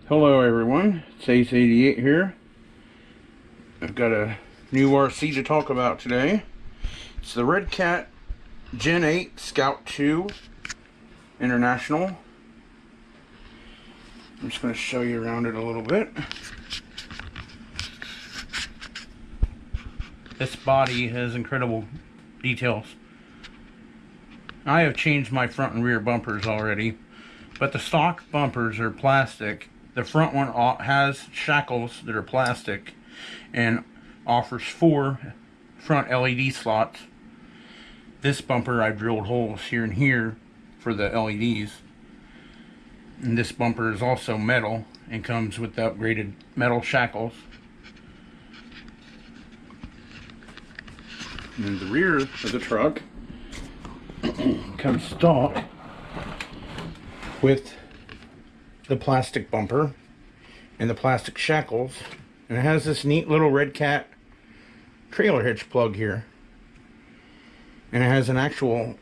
Hello everyone, it's Ace88 here. I've got a new RC to talk about today. It's the Redcat Gen8 Scout 2 International. I'm just going to show you around it a little bit. This body has incredible details. I have changed my front and rear bumpers already, but the stock bumpers are plastic. The front one has shackles that are plastic and offers 4 front LED slots. This bumper I've drilled holes here and here for the LEDs. And this bumper is also metal and comes with the upgraded metal shackles. And then the rear of the truck comes stock with the plastic bumper and the plastic shackles, and it has this neat little Redcat trailer hitch plug here, and it has an actual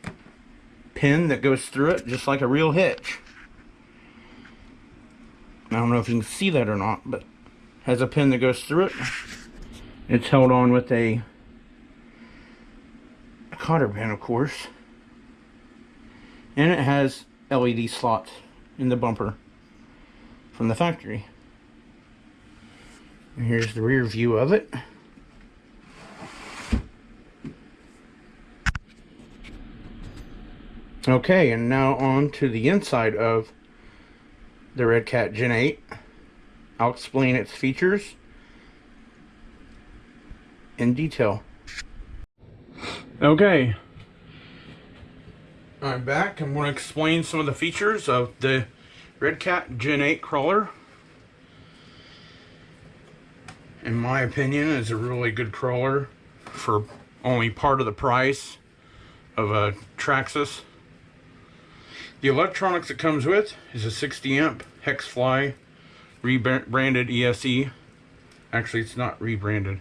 pin that goes through it just like a real hitch. I don't know if you can see that or not, but it has a pin that goes through it. It's held on with a cotter pin, of course, and it has LED slots in the bumper from the factory. And here's the rear view of it. Okay, and now on to the inside of the Redcat Gen8. I'll explain its features in detail. Okay, I'm back. I'm going to explain some of the features of the Redcat Gen8 crawler. In my opinion, is a really good crawler for only part of the price of a Traxxas. The electronics it comes with is a 60 amp HexFly rebranded ESE. Actually, it's not rebranded.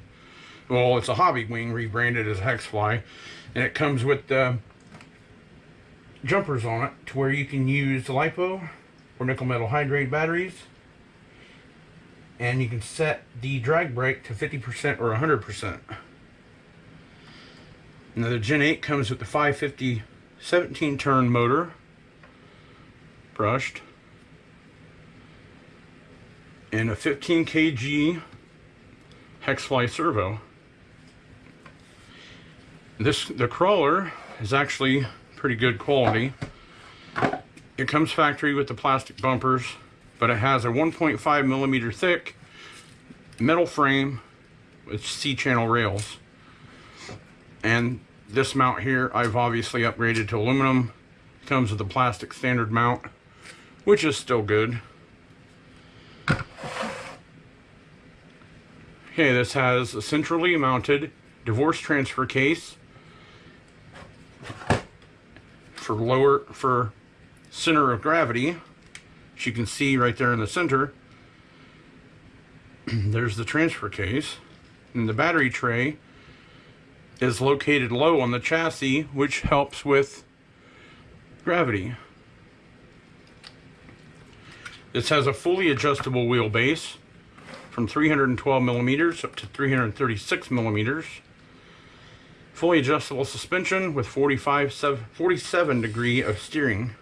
Well, it's a Hobby Wing rebranded as HexFly, and it comes with jumpers on it to where you can use LiPo or nickel metal hydrate batteries, and you can set the drag brake to 50% or 100%. Now the Gen 8 comes with the 550 17 turn motor, brushed, and a 15 kg HexFly servo. The crawler is actually pretty good quality. It comes factory with the plastic bumpers, but it has a 1.5 millimeter thick metal frame with C-channel rails. And this mount here, I've obviously upgraded to aluminum. It comes with a plastic standard mount, which is still good. Okay, this has a centrally mounted divorce transfer case for center of gravity. As you can see right there in the center, there's the transfer case, and the battery tray is located low on the chassis, which helps with gravity. This has a fully adjustable wheelbase from 312 millimeters up to 336 millimeters. Fully adjustable suspension with 47 degree of steering.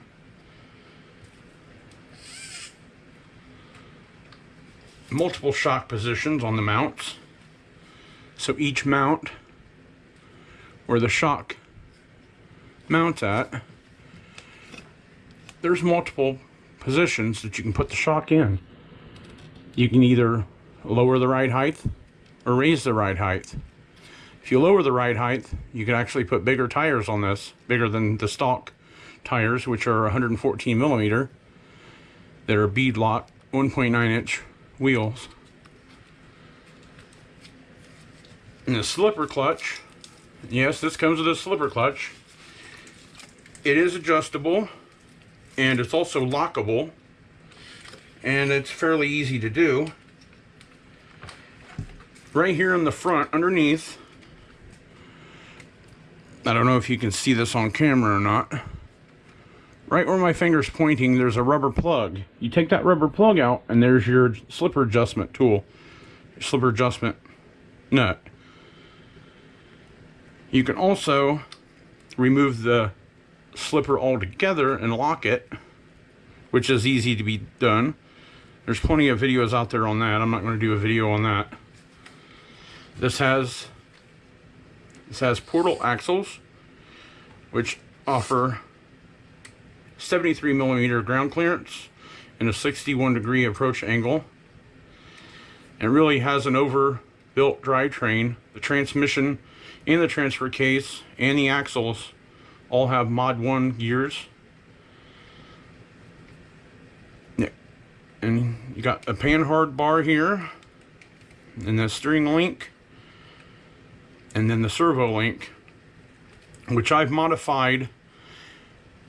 Multiple shock positions on the mounts. So each mount where the shock mounts at, there's multiple positions that you can put the shock in. You can either lower the ride height or raise the ride height. If you lower the ride height, you can actually put bigger tires on this, bigger than the stock tires, which are 114 millimeter. They're beadlock 1.9 inch wheels. And the slipper clutch, yes, this comes with a slipper clutch. It is adjustable, and it's also lockable, and it's fairly easy to do. Right here in the front, underneath, I don't know if you can see this on camera or not, right where my finger's pointing, there's a rubber plug. You take that rubber plug out, and there's your slipper adjustment tool, your slipper adjustment nut. You can also remove the slipper altogether and lock it, which is easy to be done. There's plenty of videos out there on that. I'm not going to do a video on that. This has portal axles, which offer 73 millimeter ground clearance and a 61 degree approach angle. It really has an overbuilt drivetrain. The transmission and the transfer case and the axles all have Mod 1 gears. Yeah. And you got a panhard bar here, and the steering link, and then the servo link, which I've modified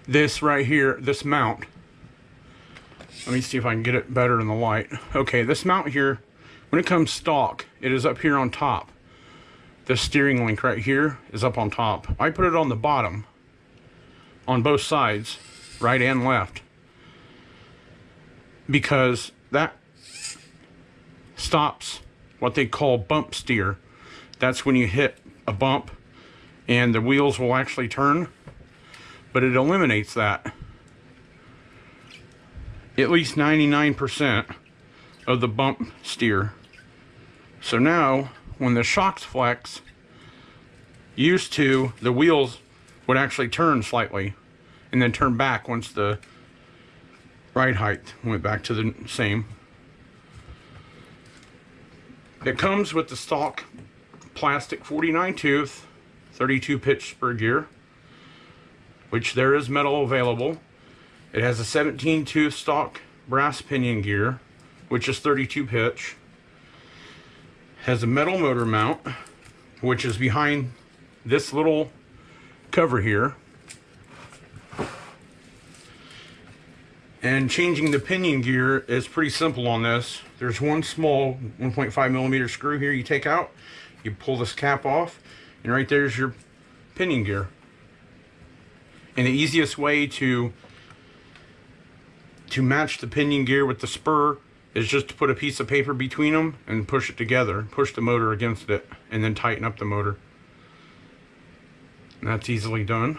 this right here, this mount. Let me see if I can get it better in the light. Okay, this mount here, when it comes stock, it is up here on top. This steering link right here is up on top. I put it on the bottom, on both sides, right and left, because that stops what they call bump steer. That's when you hit a bump and the wheels will actually turn, but it eliminates that. At least 99% of the bump steer. So now, when the shocks flex, used to, the wheels would actually turn slightly and then turn back once the ride height went back to the same. It comes with the stock plastic 49 tooth 32 pitch spur gear, which there is metal available. It has a 17 tooth stock brass pinion gear, which is 32 pitch. Has a metal motor mount, which is behind this little cover here. And changing the pinion gear is pretty simple on this. There's one small 1.5 millimeter screw here you take out. You pull this cap off, and right there's your pinion gear. And the easiest way to match the pinion gear with the spur is just to put a piece of paper between them and push it together. Push the motor against it, and then tighten up the motor. And that's easily done.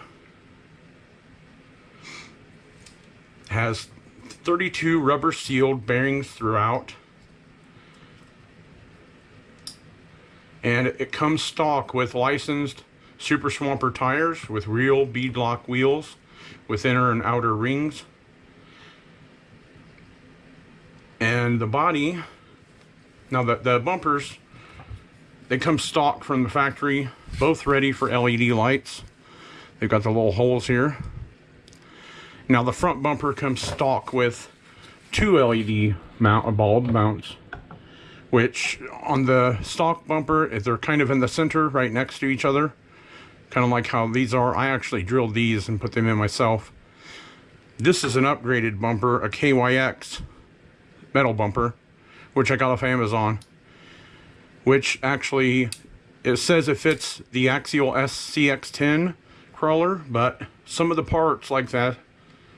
It has 32 rubber sealed bearings throughout. And it comes stock with licensed Super Swamper tires with real beadlock wheels with inner and outer rings. And the body, now the bumpers, they come stock from the factory, both ready for LED lights. They've got the little holes here. Now the front bumper comes stock with two LED bulb mounts, which on the stock bumper, they're kind of in the center right next to each other, kind of like how these are. I actually drilled these and put them in myself. This is an upgraded bumper, a KYX metal bumper, which I got off Amazon, which actually, it says it fits the Axial SCX10 crawler, but some of the parts like that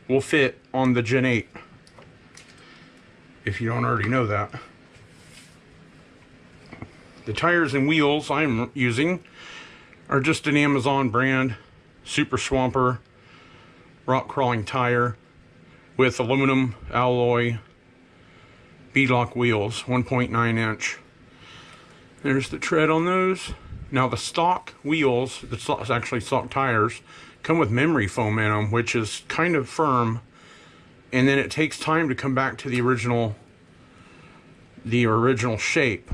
will fit on the Gen 8, if you don't already know that. The tires and wheels I'm using are just an Amazon brand Super Swamper rock crawling tire with aluminum alloy beadlock wheels, 1.9 inch. There's the tread on those. Now the stock wheels, it's actually stock tires, come with memory foam in them, which is kind of firm, and then it takes time to come back to the original shape.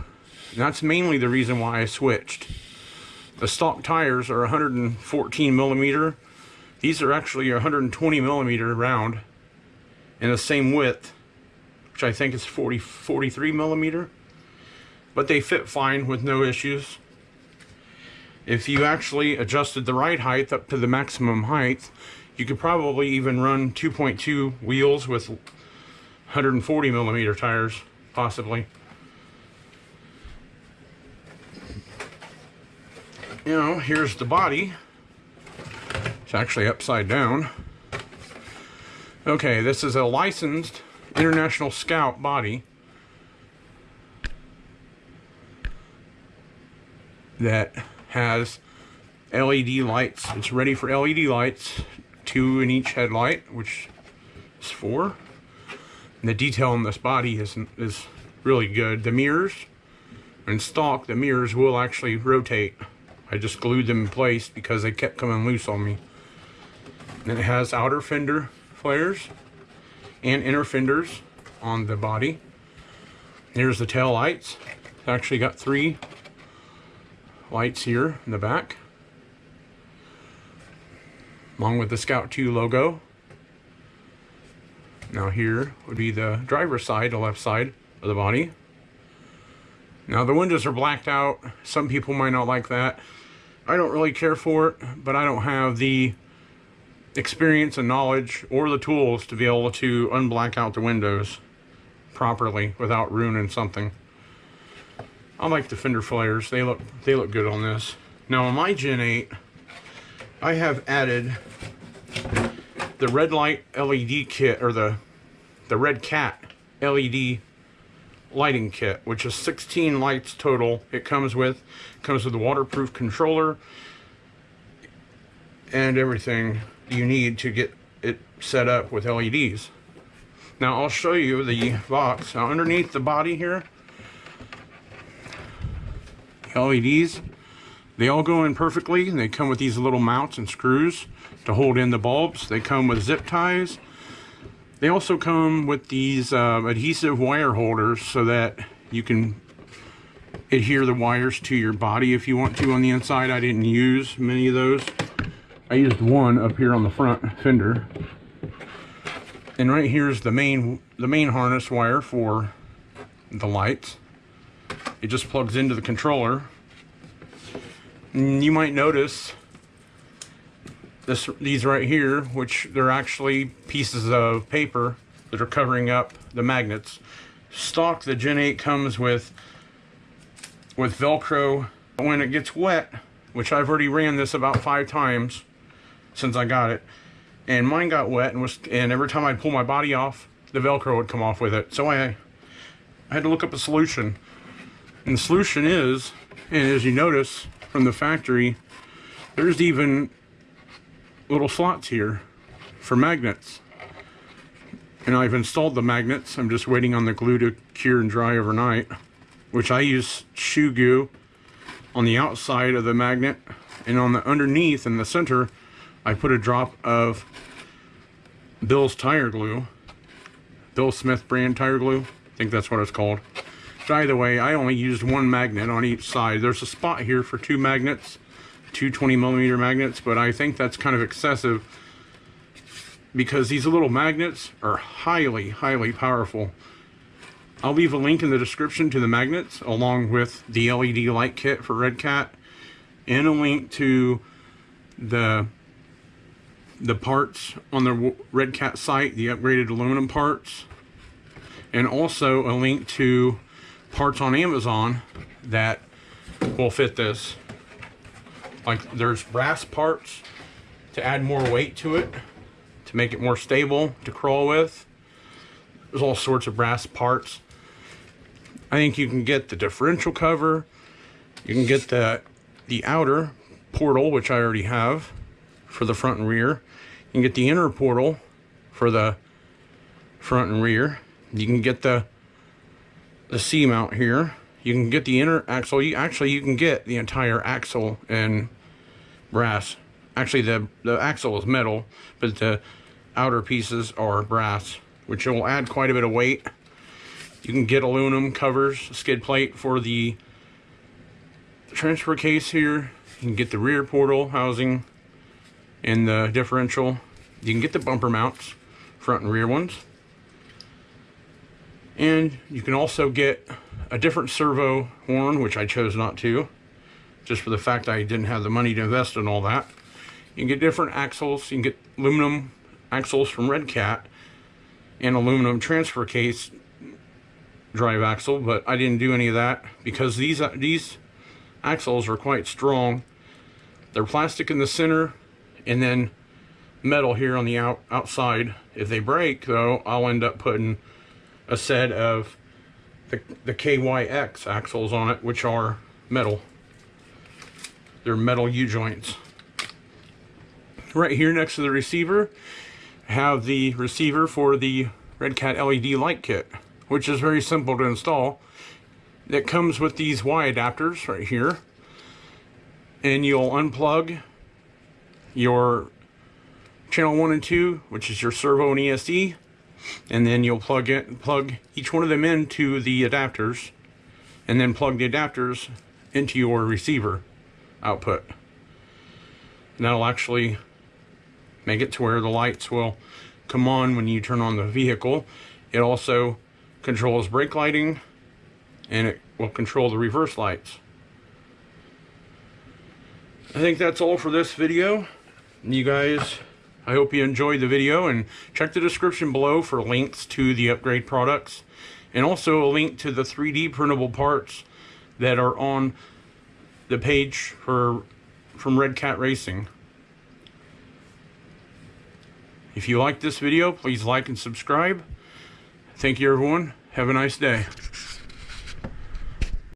And that's mainly the reason why I switched. The stock tires are 114 millimeter. These are actually 120 millimeter round and the same width, which I think is 43 millimeter, but they fit fine with no issues. If you actually adjusted the ride height up to the maximum height, you could probably even run 2.2 wheels with 140 millimeter tires, possibly. You know, here's the body. It's actually upside down. Okay, this is a licensed International Scout body that has LED lights. It's ready for LED lights, 2 in each headlight, which is 4. And the detail on this body is really good. The mirrors, in stock, the mirrors will actually rotate. I just glued them in place because they kept coming loose on me. And it has outer fender flares and inner fenders on the body. Here's the tail lights. It's actually got 3 lights here in the back, along with the Scout 2 logo. Now here would be the driver's side, the left side of the body. Now the windows are blacked out. Some people might not like that. I don't really care for it, but I don't have the experience and knowledge or the tools to be able to unblack out the windows properly without ruining something. I like the fender flares. They look good on this. Now on my Gen 8, I have added the red light LED kit, or the Redcat LED lighting kit, which is 16 lights total. It comes with a waterproof controller and everything you need to get it set up with LEDs. Now I'll show you the box. Now underneath the body here, LEDs, they all go in perfectly, and they come with these little mounts and screws to hold in the bulbs. They come with zip ties. They also come with these adhesive wire holders so that you can adhere the wires to your body if you want to on the inside. I didn't use many of those. I used one up here on the front fender. And right here is the main harness wire for the lights. It just plugs into the controller. And you might notice these right here, which they're actually pieces of paper that are covering up the magnets. Stock, the Gen 8 comes with Velcro. When it gets wet, which I've already ran this about 5 times since I got it, and mine got wet, and every time I'd pull my body off, the Velcro would come off with it. So I had to look up a solution. And the solution is, and as you notice from the factory, there's even little slots here for magnets. And I've installed the magnets. I'm just waiting on the glue to cure and dry overnight, which I use shoe glue on the outside of the magnet, and on the underneath in the center I put a drop of Bill's tire glue, Bill Smith brand tire glue. I think that's what it's called. But either way, I only used 1 magnet on each side. There's a spot here for 2 magnets, 2 20mm magnets, but I think that's kind of excessive because these little magnets are highly powerful. I'll leave a link in the description to the magnets along with the LED light kit for Redcat, and a link to the parts on the Redcat site, the upgraded aluminum parts, and also a link to parts on Amazon that will fit this. Like there's brass parts to add more weight to it, to make it more stable to crawl with. There's all sorts of brass parts. I think you can get the differential cover, you can get the outer portal, which I already have for the front and rear. You can get the inner portal for the front and rear. You can get the C-mount here. You can get the inner axle. You can get the entire axle in brass. Actually, the axle is metal, but the outer pieces are brass, which will add quite a bit of weight. You can get aluminum covers, skid plate for the transfer case here. You can get the rear portal housing and the differential. You can get the bumper mounts, front and rear ones. And you can also get a different servo horn, which I chose not to, just for the fact I didn't have the money to invest in all that. You can get different axles. You can get aluminum axles from Redcat and aluminum transfer case drive axle, but I didn't do any of that because these axles are quite strong. They're plastic in the center, and then metal here on the outside. If they break, though, I'll end up putting a set of the KYX axles on it, which are metal. They're metal U-joints. Right here next to the receiver, I have the receiver for the Redcat LED light kit, which is very simple to install. It comes with these Y adapters right here, and you'll unplug your channel 1 and 2, which is your servo and ESD, and then you'll plug each one of them into the adapters, and then plug the adapters into your receiver output. And that'll actually make it to where the lights will come on when you turn on the vehicle. It also controls brake lighting, and it will control the reverse lights. I think that's all for this video. You guys, I hope you enjoyed the video, and check the description below for links to the upgrade products, and also a link to the 3D printable parts that are on the page from Redcat Racing. If you like this video, please like and subscribe. Thank you, everyone. Have a nice day.